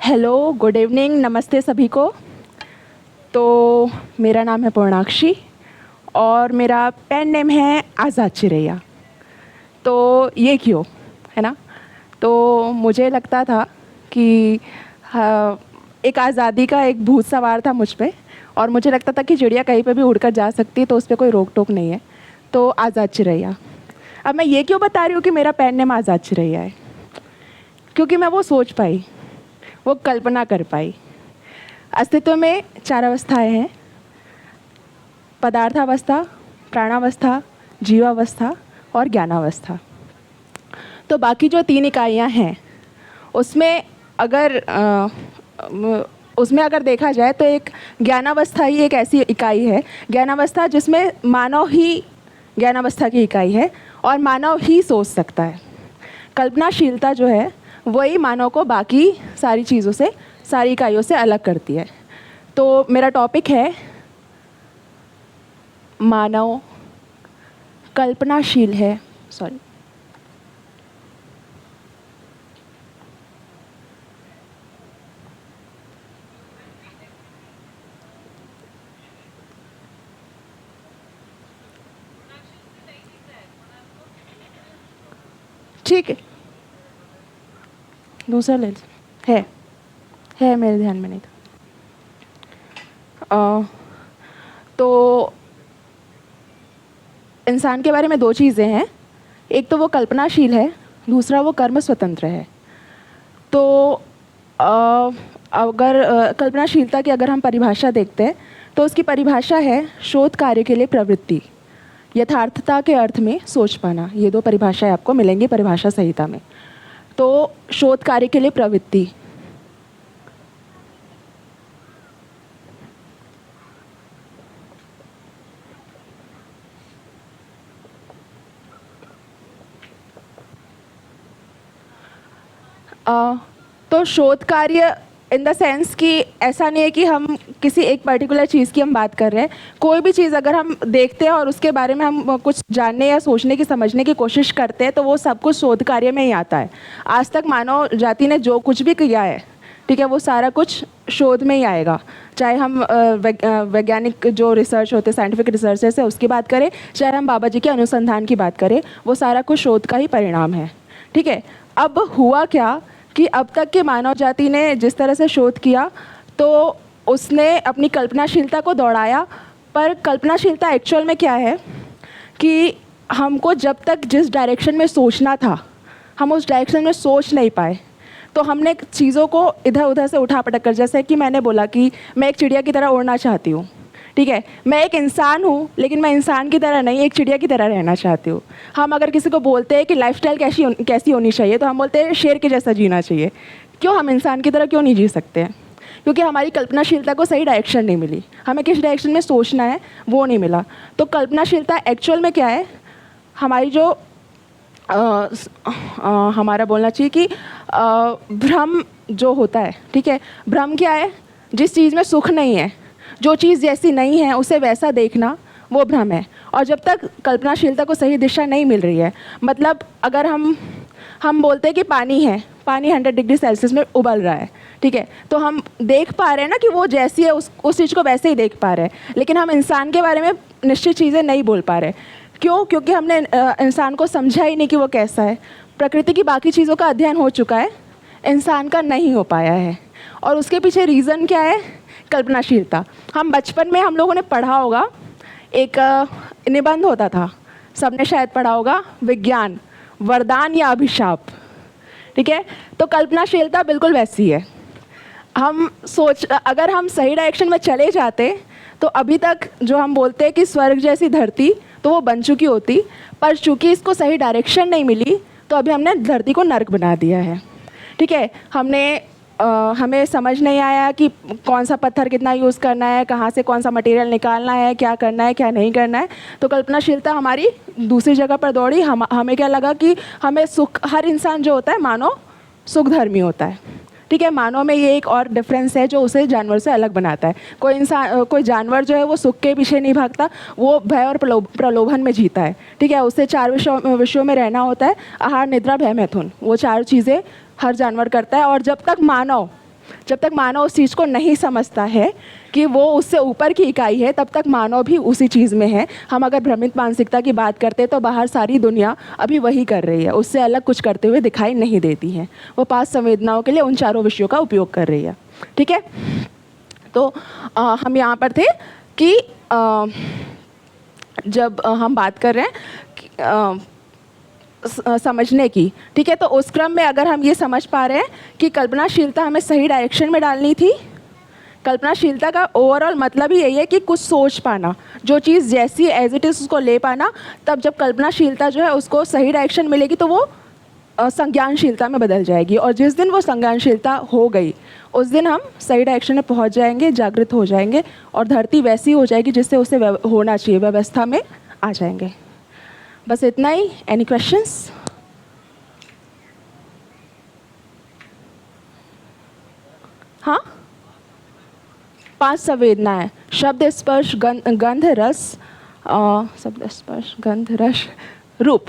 Hello, good evening, नमस्ते सभी को। तो मेरा नाम है पूर्णाक्षी और मेरा पेन नेम है आज़ाद चिरैया। तो ये क्यों, है ना? तो मुझे लगता था कि एक आज़ादी का एक भूत सवार था मुझ पे और मुझे लगता था कि चिड़िया कहीं पे भी उड़कर जा सकती है, तो उस पर कोई रोक टोक नहीं है। तो आज़ाद चिरैया। अब मैं ये क्यों बता रही हूँ कि मेरा पेन नेम आज़ाद चिरैया है? क्योंकि मैं वो सोच पाई, वो कल्पना कर पाई। अस्तित्व में 4 अवस्थाएं हैं: पदार्थावस्था, प्राणावस्था, जीवावस्था और ज्ञानावस्था। तो बाकी जो 3 इकाइयां हैं उसमें अगर देखा जाए तो एक ज्ञानावस्था ही एक ऐसी इकाई है, ज्ञानावस्था जिसमें मानव ही ज्ञानावस्था की इकाई है और मानव ही सोच सकता है। कल्पनाशीलता जो है वही मानव को बाकी सारी चीज़ों से, सारी इकाइयों से अलग करती है। तो मेरा टॉपिक है मानव कल्पनाशील है। सॉरी, ठीक है, दूसरा ले है मेरे ध्यान में नहीं था। तो इंसान के बारे में 2 चीज़ें हैं, एक तो वो कल्पनाशील है, दूसरा वो कर्म स्वतंत्र है। तो अगर कल्पनाशीलता की अगर हम परिभाषा देखते हैं तो उसकी परिभाषा है शोध कार्य के लिए प्रवृत्ति, यथार्थता के अर्थ में सोच पाना। ये 2 परिभाषाएं आपको मिलेंगी परिभाषा संहिता में। तो शोध कार्य के लिए प्रवृत्ति, तो शोध कार्य इन द सेंस कि ऐसा नहीं है कि हम किसी एक पर्टिकुलर चीज़ की हम बात कर रहे हैं। कोई भी चीज़ अगर हम देखते हैं और उसके बारे में हम कुछ जानने या सोचने की, समझने की कोशिश करते हैं तो वो सब कुछ शोध कार्य में ही आता है। आज तक मानव जाति ने जो कुछ भी किया है, ठीक है, वो सारा कुछ शोध में ही आएगा। चाहे हम वैज्ञानिक जो रिसर्च होते हैं, साइंटिफिक रिसर्चेस है, उसकी बात करें, चाहे हम बाबा जी के अनुसंधान की बात करें, वो सारा कुछ शोध का ही परिणाम है। ठीक है, अब हुआ क्या कि अब तक के मानव जाति ने जिस तरह से शोध किया तो उसने अपनी कल्पनाशीलता को दौड़ाया, पर कल्पनाशीलता एक्चुअल में क्या है कि हमको जब तक जिस डायरेक्शन में सोचना था हम उस डायरेक्शन में सोच नहीं पाए, तो हमने चीज़ों को इधर उधर से उठा पटक कर, जैसे कि मैंने बोला कि मैं एक चिड़िया की तरह उड़ना चाहती हूँ, ठीक है, मैं एक इंसान हूँ लेकिन मैं इंसान की तरह नहीं, एक चिड़िया की तरह रहना चाहती हूँ। हम अगर किसी को बोलते हैं कि लाइफस्टाइल कैसी होनी चाहिए तो हम बोलते हैं शेर के जैसा जीना चाहिए। क्यों हम इंसान की तरह क्यों नहीं जी सकते हैं? क्योंकि हमारी कल्पनाशीलता को सही डायरेक्शन नहीं मिली, हमें किस डायरेक्शन में सोचना है वो नहीं मिला। तो कल्पनाशीलता एक्चुअल में क्या है, हमारी जो हमारा बोलना चाहिए कि भ्रम जो होता है, ठीक है, भ्रम क्या है? जिस चीज़ में सुख नहीं है, जो चीज़ जैसी नहीं है उसे वैसा देखना, वो भ्रम है। और जब तक कल्पनाशीलता को सही दिशा नहीं मिल रही है, मतलब अगर हम बोलते हैं कि पानी है, पानी 100 डिग्री सेल्सियस में उबल रहा है, ठीक है, तो हम देख पा रहे हैं ना कि वो जैसी है उस चीज़ को वैसे ही देख पा रहे हैं, लेकिन हम इंसान के बारे में निश्चित चीज़ें नहीं बोल पा रहे। क्यों? क्योंकि हमने इंसान को समझा ही नहीं कि वो कैसा है। प्रकृति की बाकी चीज़ों का अध्ययन हो चुका है, इंसान का नहीं हो पाया है। और उसके पीछे रीज़न क्या है? कल्पनाशीलता। हम बचपन में हम लोगों ने पढ़ा होगा, एक निबंध होता था, सबने शायद पढ़ा होगा, विज्ञान वरदान या अभिशाप, ठीक है। तो कल्पनाशीलता बिल्कुल वैसी है। अगर हम सही डायरेक्शन में चले जाते तो अभी तक जो हम बोलते हैं कि स्वर्ग जैसी धरती, तो वो बन चुकी होती, पर चूंकि इसको सही डायरेक्शन नहीं मिली तो अभी हमने धरती को नर्क बना दिया है, ठीक है। हमें समझ नहीं आया कि कौन सा पत्थर कितना यूज़ करना है, कहाँ से कौन सा मटेरियल निकालना है, क्या करना है क्या नहीं करना है। तो कल्पनाशीलता हमारी दूसरी जगह पर दौड़ी। हमें क्या लगा कि हमें सुख, हर इंसान जो होता है मानव सुखधर्मी होता है, ठीक है। मानव में ये एक और डिफरेंस है जो उसे जानवर से अलग बनाता है। कोई जानवर जो है वो सुख के पीछे नहीं भागता, वो भय और प्रलोभन में जीता है, ठीक है। उसे 4 विषयों में रहना होता है: आहार, निद्रा, भय, मैथुन। वो 4 चीज़ें हर जानवर करता है। और जब तक मानव जब तक मानव उस चीज़ को नहीं समझता है कि वो उससे ऊपर की इकाई है, तब तक मानव भी उसी चीज़ में है। हम अगर भ्रमित मानसिकता की बात करते हैं तो बाहर सारी दुनिया अभी वही कर रही है, उससे अलग कुछ करते हुए दिखाई नहीं देती है। वो 5 संवेदनाओं के लिए उन चारों विषयों का उपयोग कर रही है। ठीक है, तो हम यहाँ पर थे कि जब हम बात कर रहे हैं समझने की, ठीक है, तो उस क्रम में अगर हम ये समझ पा रहे हैं कि कल्पनाशीलता हमें सही डायरेक्शन में डालनी थी। कल्पनाशीलता का ओवरऑल मतलब ही यही है कि कुछ सोच पाना, जो चीज़ जैसी एज इट इज़ उसको ले पाना। तब जब कल्पनाशीलता जो है उसको सही डायरेक्शन मिलेगी तो वो संज्ञानशीलता में बदल जाएगी, और जिस दिन वो संज्ञानशीलता हो गई उस दिन हम सही डायरेक्शन में पहुंच जाएंगे, जागृत हो जाएंगे, और धरती वैसी हो जाएगी जिससे उसे होना चाहिए, व्यवस्था में आ जाएंगे। बस इतना ही। Any questions? हाँ, 5 संवेदनाएं: शब्द, स्पर्श, गंध, रस, शब्द, स्पर्श, गंध, रस, रूप।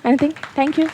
एनीथिंग? Thank you.